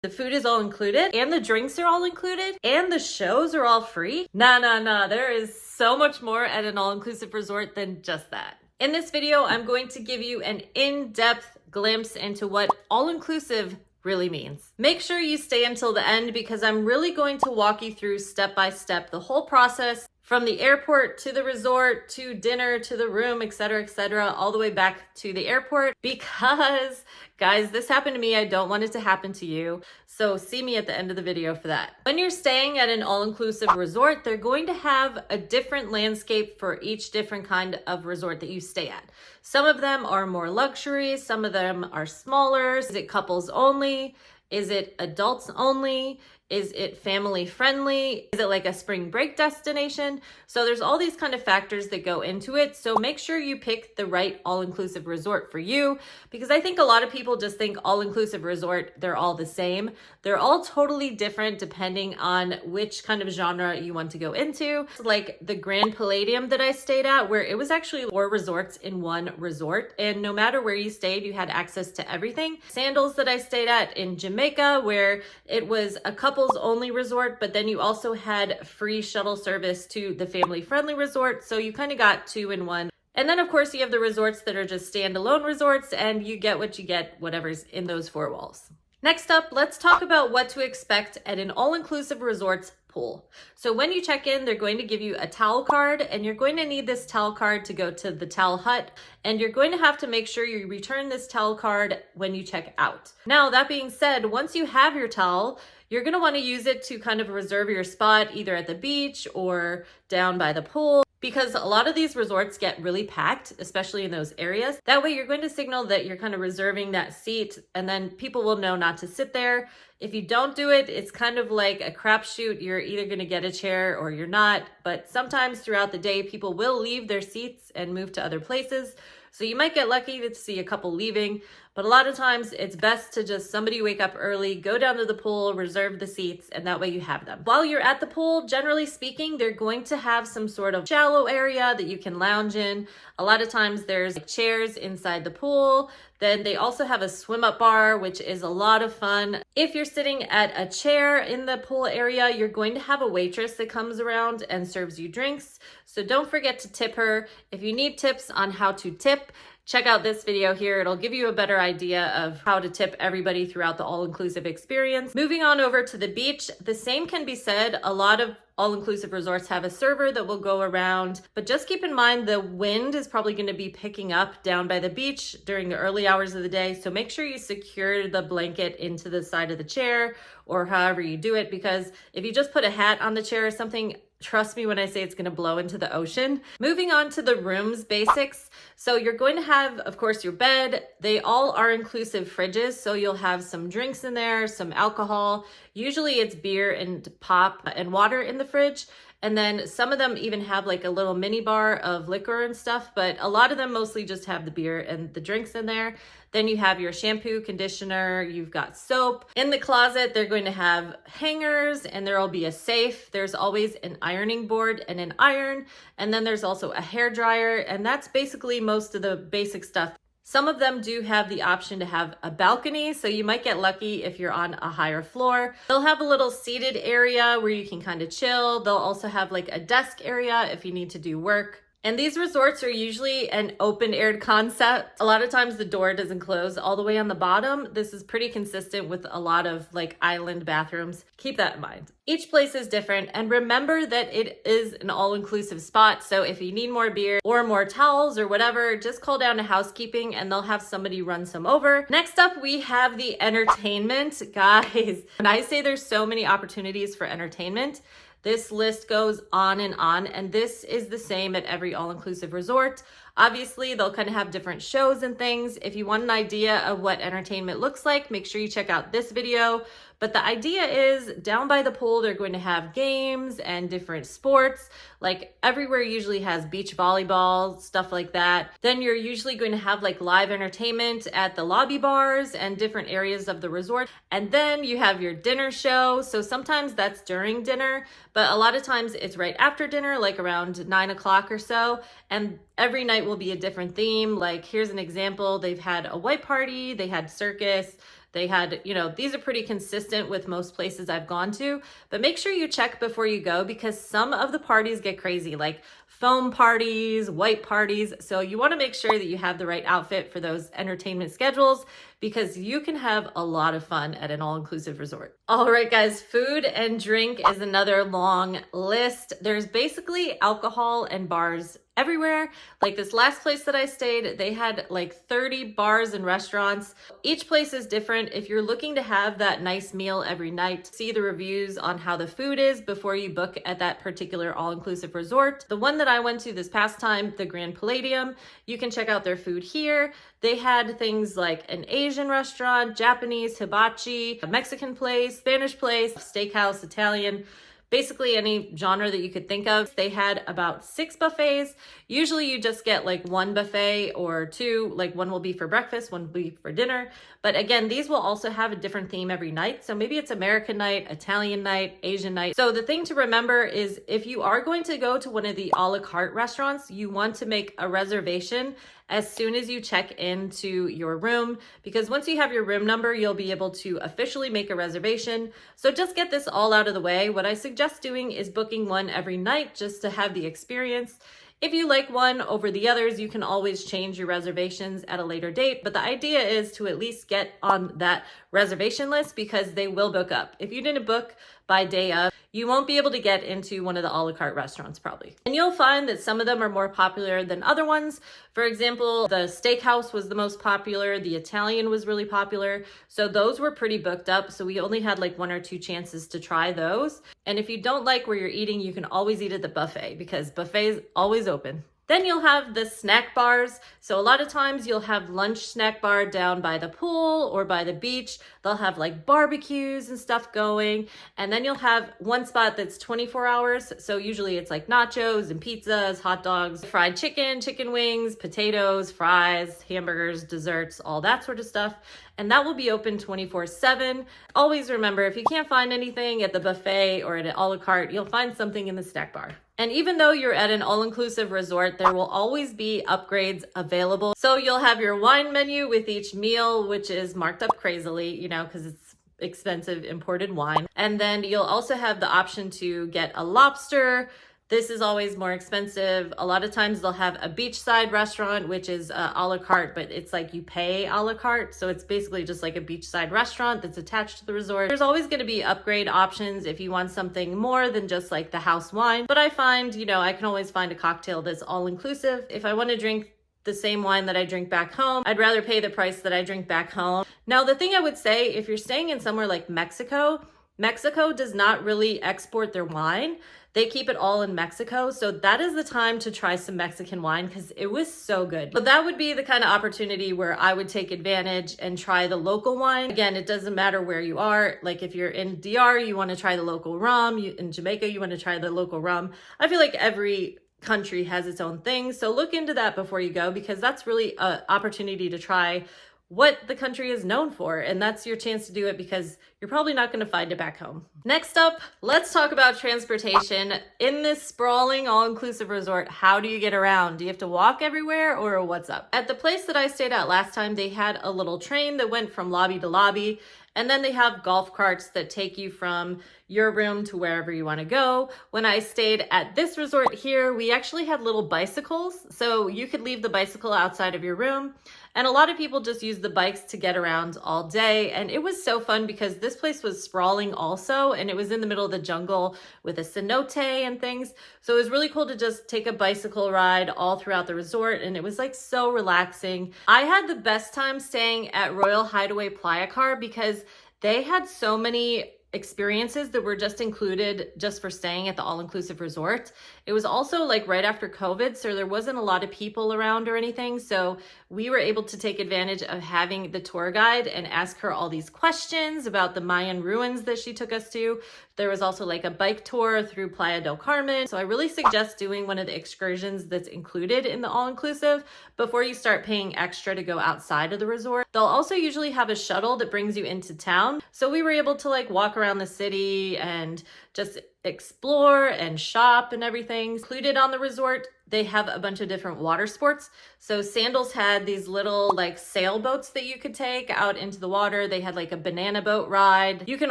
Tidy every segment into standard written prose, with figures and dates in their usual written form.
The food is all included, and the drinks are all included, and the shows are all free. Nah. There is so much more at an all-inclusive resort than just that. In this video, I'm going to give you an in-depth glimpse into what all-inclusive really means. Make sure you stay until the end because I'm really going to walk you through step by step the whole process from the airport to the resort to dinner to the room, etc., all the way back to the airport because, guys, this happened to me. I don't want it to happen to you. So see me at the end of the video for that. When you're staying at an all-inclusive resort, they're going to have a different landscape for each different kind of resort that you stay at. Some of them are more luxury, some of them are smaller. Is it couples only? Is it adults only? Is it family friendly? Is it like a spring break destination? So there's all these kind of factors that go into it. So make sure you pick the right all-inclusive resort for you, because I think a lot of people just think all-inclusive resort, they're all the same. They're all totally different depending on which kind of genre you want to go into. Like the Grand Palladium that I stayed at, where it was actually 4 resorts in one resort. And no matter where you stayed, you had access to everything. Sandals that I stayed at in Jamaica, where it was a couples only resort, but then you also had free shuttle service to the family friendly resort. So you kind of got 2 in 1. And then of course you have the resorts that are just standalone resorts and you get what you get, whatever's in those 4 walls. Next up, let's talk about what to expect at an all-inclusive resort's pool. So when you check in, they're going to give you a towel card, and you're going to need this towel card to go to the towel hut, and you're going to have to make sure you return this towel card when you check out. Now, that being said, once you have your towel, you're going to want to use it to kind of reserve your spot either at the beach or down by the pool, because a lot of these resorts get really packed, especially in those areas. That way you're going to signal that you're kind of reserving that seat, and then people will know not to sit there. If you don't do it, it's kind of like a crapshoot. You're either going to get a chair or you're not. But sometimes throughout the day, people will leave their seats and move to other places. So you might get lucky to see a couple leaving, but a lot of times it's best to just somebody wake up early, go down to the pool, reserve the seats, and that way you have them. While you're at the pool, generally speaking, they're going to have some sort of shallow area that you can lounge in. A lot of times there's chairs inside the pool. Then they also have a swim up bar, which is a lot of fun. If you're sitting at a chair in the pool area, you're going to have a waitress that comes around and serves you drinks. So don't forget to tip her. If you need tips on how to tip, check out this video here. It'll give you a better idea of how to tip everybody throughout the all-inclusive experience. Moving on over to the beach, the same can be said. A lot of all-inclusive resorts have a server that will go around, but just keep in mind the wind is probably going to be picking up down by the beach during the early hours of the day. So make sure you secure the blanket into the side of the chair or however you do it, because if you just put a hat on the chair or something, trust me when I say it's going to blow into the ocean. Moving on to the room's basics. So you're going to have, of course, your bed. They all are inclusive fridges. So you'll have some drinks in there, some alcohol. Usually it's beer and pop and water in the fridge. And then some of them even have like a little mini bar of liquor and stuff, but a lot of them mostly just have the beer and the drinks in there. Then you have your shampoo, conditioner, you've got soap. In the closet, they're going to have hangers and there'll be a safe. There's always an ironing board and an iron. And then there's also a hair dryer. And that's basically most of the basic stuff. Some of them do have the option to have a balcony, so you might get lucky if you're on a higher floor. They'll have a little seated area where you can kind of chill. They'll also have like a desk area if you need to do work. And these resorts are usually an open-aired concept. A lot of times the door doesn't close all the way on the bottom. This is pretty consistent with a lot of like island bathrooms. Keep that in mind. Each place is different, and remember that it is an all-inclusive spot. So if you need more beer or more towels or whatever, just call down to housekeeping and they'll have somebody run some over. Next up, we have the entertainment. Guys, when I say there's so many opportunities for entertainment, this list goes on, and this is the same at every all-inclusive resort. Obviously, they'll kind of have different shows and things. If you want an idea of what entertainment looks like, make sure you check out this video. But the idea is down by the pool, they're going to have games and different sports. Like everywhere usually has beach volleyball, stuff like that. Then you're usually going to have like live entertainment at the lobby bars and different areas of the resort. And then you have your dinner show. So sometimes that's during dinner, but a lot of times it's right after dinner, like around 9 o'clock or so. And every night will be a different theme. Like here's an example. They've had a white party, they had circus, They had, you know, these are pretty consistent with most places I've gone to, but make sure you check before you go because some of the parties get crazy, like foam parties, white parties. So you want to make sure that you have the right outfit for those entertainment schedules because you can have a lot of fun at an all-inclusive resort. All right, guys, food and drink is another long list. There's basically alcohol and bars everywhere. Like this last place that I stayed, they had like 30 bars and restaurants. Each place is different. If you're looking to have that nice meal every night, see the reviews on how the food is before you book at that particular all-inclusive resort. The one that I went to this past time, the Grand Palladium, you can check out their food here. They had things like an Asian restaurant, Japanese, hibachi, a Mexican place, Spanish place, steakhouse, Italian, basically any genre that you could think of. They had about 6 buffets. Usually you just get like 1 buffet or 2, like one will be for breakfast, one will be for dinner. But again, these will also have a different theme every night. So maybe it's American night, Italian night, Asian night. So the thing to remember is if you are going to go to one of the a la carte restaurants, you want to make a reservation as soon as you check into your room, because once you have your room number, you'll be able to officially make a reservation. So just get this all out of the way. What I suggest doing is booking one every night just to have the experience. If you like one over the others, you can always change your reservations at a later date, but the idea is to at least get on that reservation list because they will book up. If you didn't book by day of, you won't be able to get into one of the a la carte restaurants probably. And you'll find that some of them are more popular than other ones. For example, the steakhouse was the most popular, the Italian was really popular. So those were pretty booked up. So we only had like 1 or 2 chances to try those. And if you don't like where you're eating, you can always eat at the buffet because buffet is always open. Then you'll have the snack bars. So a lot of times you'll have lunch snack bar down by the pool or by the beach. They'll have like barbecues and stuff going. And then you'll have one spot that's 24 hours. So usually it's like nachos and pizzas, hot dogs, fried chicken, chicken wings, potatoes, fries, hamburgers, desserts, all that sort of stuff. And that will be open 24/7. Always remember, if you can't find anything at the buffet or at an a la carte, you'll find something in the snack bar. And even though you're at an all-inclusive resort, there will always be upgrades available. So you'll have your wine menu with each meal, which is marked up crazily, you know, because it's expensive imported wine. And then you'll also have the option to get a lobster. This is always more expensive. A lot of times they'll have a beachside restaurant, which is a la carte, but it's like you pay a la carte. So it's basically just like a beachside restaurant that's attached to the resort. There's always going to be upgrade options if you want something more than just like the house wine. But I find, you know, I can always find a cocktail that's all inclusive. If I want to drink the same wine that I drink back home, I'd rather pay the price that I drink back home. Now, the thing I would say, if you're staying in somewhere like Mexico does not really export their wine. They keep it all in Mexico. So that is the time to try some Mexican wine because it was so good. But that would be the kind of opportunity where I would take advantage and try the local wine. Again, it doesn't matter where you are. Like if you're in DR, you want to try the local rum. In Jamaica, you want to try the local rum. I feel like every country has its own thing. So look into that before you go because that's really an opportunity to try what the country is known for. And that's your chance to do it because you're probably not going to find it back home. Next up, let's talk about transportation. In this sprawling all-inclusive resort, how do you get around? Do you have to walk everywhere or what's up? At the place that I stayed at last time, they had a little train that went from lobby to lobby. And then they have golf carts that take you from your room to wherever you want to go. When I stayed at this resort here, we actually had little bicycles. So you could leave the bicycle outside of your room. And a lot of people just use the bikes to get around all day. And it was so fun because this place was sprawling also. And it was in the middle of the jungle with a cenote and things. So it was really cool to just take a bicycle ride all throughout the resort. And it was like so relaxing. I had the best time staying at Royal Hideaway Playa Car because they had so many experiences that were just included just for staying at the all-inclusive resort. It was also like right after COVID, so there wasn't a lot of people around or anything. So we were able to take advantage of having the tour guide and ask her all these questions about the Mayan ruins that she took us to. There was also like a bike tour through Playa del Carmen. So I really suggest doing one of the excursions that's included in the all-inclusive before you start paying extra to go outside of the resort. They'll also usually have a shuttle that brings you into town. So we were able to like walk around around the city and just explore and shop and everything. Included on the resort, they have a bunch of different water sports. So Sandals had these little like sailboats that you could take out into the water. They had like a banana boat ride. You can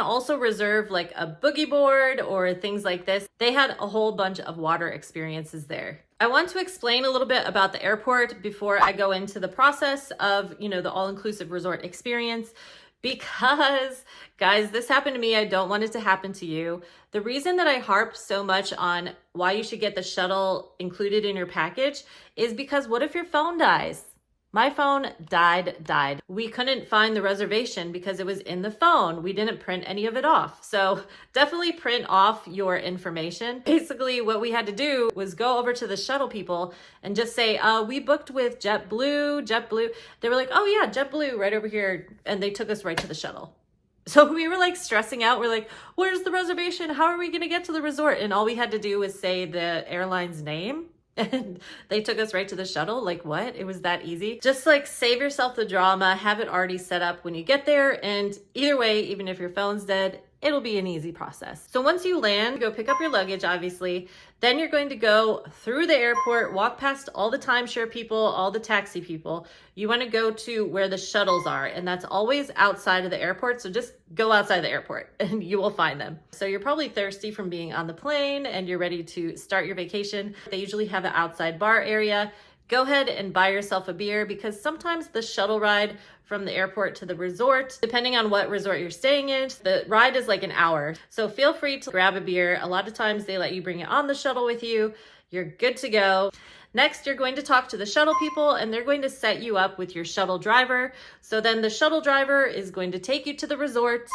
also reserve like a boogie board or things like this. They had a whole bunch of water experiences there. I want to explain a little bit about the airport before I go into the process of, the all-inclusive resort experience. Because, guys, this happened to me. I don't want it to happen to you. The reason that I harp so much on why you should get the shuttle included in your package is because what if your phone dies? My phone died. We couldn't find the reservation because it was in the phone. We didn't print any of it off. So definitely print off your information. Basically, what we had to do was go over to the shuttle people and just say, we booked with JetBlue. They were like, oh yeah, JetBlue right over here. And they took us right to the shuttle. So we were like stressing out. We're like, where's the reservation? How are we going to get to the resort? And all we had to do was say the airline's name. And they took us right to the shuttle. Like, what? It was that easy. Just like save yourself the drama, have it already set up when you get there. And either way, even if your phone's dead, it'll be an easy process. So once you land, go pick up your luggage, obviously. Then you're going to go through the airport, walk past all the timeshare people, all the taxi people. You want to go to where the shuttles are, and that's always outside of the airport. So just go outside the airport and you will find them. So you're probably thirsty from being on the plane and you're ready to start your vacation. They usually have an outside bar area. Go ahead and buy yourself a beer because sometimes the shuttle ride from the airport to the resort, depending on what resort you're staying in, the ride is like an hour. So feel free to grab a beer. A lot of times they let you bring it on the shuttle with you. You're good to go. Next, you're going to talk to the shuttle people and they're going to set you up with your shuttle driver. So then the shuttle driver is going to take you to the resort.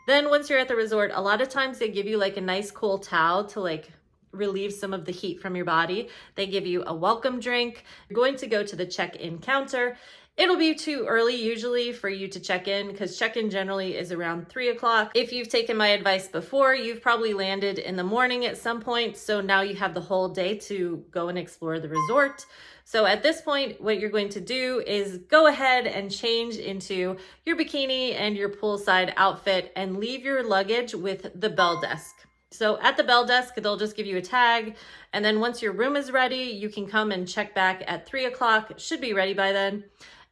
Then once you're at the resort, a lot of times they give you like a nice cool towel to like relieve some of the heat from your body. They give you a welcome drink. You're going to go to the check-in counter. It'll be too early usually for you to check in because check-in generally is around 3 o'clock. If you've taken my advice before, you've probably landed in the morning at some point. So now you have the whole day to go and explore the resort. So at this point, what you're going to do is go ahead and change into your bikini and your poolside outfit and leave your luggage with the bell desk. So at the bell desk, they'll just give you a tag. And then once your room is ready, you can come and check back at 3 o'clock. It should be ready by then.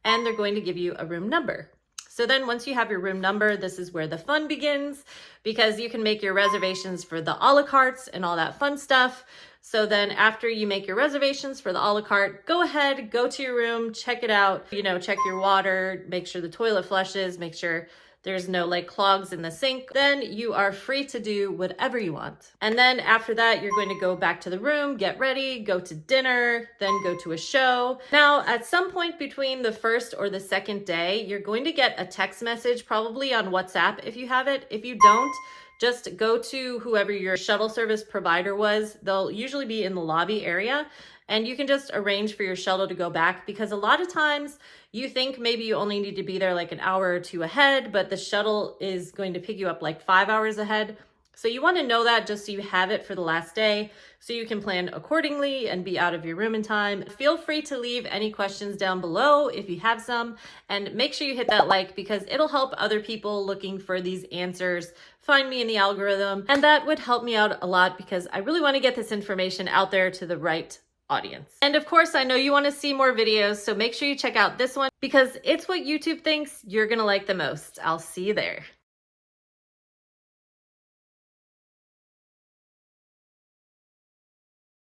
And they're going to give you a room number. So then once you have your room number, this is where the fun begins because you can make your reservations for the a la cartes and all that fun stuff. So then after you make your reservations for the a la carte, go ahead, go to your room, check it out, check your water, make sure the toilet flushes, make sure there's no like clogs in the sink. Then you are free to do whatever you want. And then after that, you're going to go back to the room, get ready, go to dinner, then go to a show. Now, at some point between the first or the second day, you're going to get a text message, probably on WhatsApp if you have it. If you don't, just go to whoever your shuttle service provider was. They'll usually be in the lobby area. And you can just arrange for your shuttle to go back because a lot of times you think maybe you only need to be there like an hour or two ahead, but the shuttle is going to pick you up like 5 hours ahead. So you want to know that just so you have it for the last day so you can plan accordingly and be out of your room in time. Feel free to leave any questions down below if you have some, and make sure you hit that like because it'll help other people looking for these answers find me in the algorithm. And that would help me out a lot because I really want to get this information out there to the right audience. And of course, I know you want to see more videos, so make sure you check out this one because it's what YouTube thinks you're gonna like the most. I'll see you there.